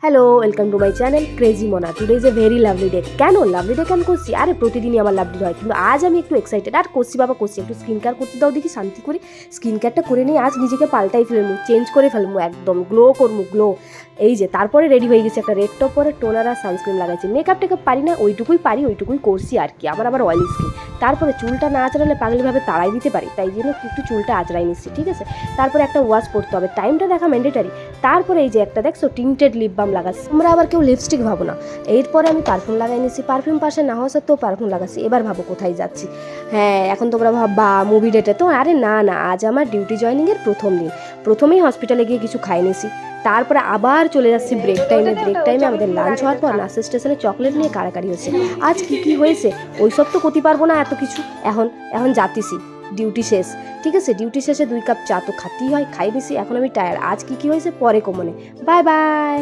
Hello, welcome to my channel crazy Mona. Today is a very lovely day. কেন lovely day কেন করছি? আরে প্রতিদিনই আমার লাভলি হয়, কিন্তু আজ আমি একটু এক্সাইটেড। আর করছি বাবা করছি, একটু স্কিন কেয়ার করতে দাও দেখি শান্তি করে। স্কিন কেয়ারটা করে নিই, আজ নিজেকে পাল্টাই ফেলবো, চেঞ্জ করে ফেলবো, একদম গ্লো করবো, গ্লো। এই যে তারপরে রেডি হয়ে গেছি, একটা রেড টপ পরে টোনার আর সানস্ক্রিন লাগাইছি। মেকআপ টেকআপ পারি না, ওইটুকুই পারি, ওইটুকুই করছি আর কি। আমার আবার অয়েলি স্কিন। তারপরে চুলটা না আঁচড়ালে পাগলিভাবে তাড়াই দিতে পারি, তাই জন্য একটু চুলটা আঁচড়াই নিচ্ছি, ঠিক আছে। তারপরে একটা ওয়াশ করতে হবে, টাইমটা দেখা ম্যান্ডেটারি। তারপরে এই যে একটা দেখছো টিন্টেড লিপ বাম লাগাচ্ছি, তোমরা আবার কেউ লিপস্টিক ভাবো না। এরপরে আমি পারফিউম লাগাই নিয়েছি, পারফিউম পাশে না হওয়া সত্ত্বেও পারফিউম লাগাচ্ছি। এবার ভাবো কোথায় যাচ্ছি। হ্যাঁ, এখন তোমরা ভাববা মুভি ডেটে তো। আরে না না, আজ আমার ডিউটি জয়েনিংয়ের প্রথম দিন। প্রথমেই হসপিটালে গিয়ে কিছু খাই নিয়েছি, তারপরে আবার চলে যাচ্ছি ব্রেক টাইমে। ব্রেক টাইমে আমাদের লাঞ্চ হওয়ার পর নার্স স্টেশনে চকলেট নিয়ে কাড়াকাড়ি হচ্ছে। আজ কি কি হয়েছে ওইসব তো করতে পারবো না এত কিছু। এখন এখন যাচ্ছি, ডিউটি শেষ, ঠিক আছে। ডিউটি শেষে 2 কাপ চা তো খাতেই হয়, খাই নিছি। এখন আমি টায়ার। আজ কি কি হয়েছে পরে কমনে। Bye bye.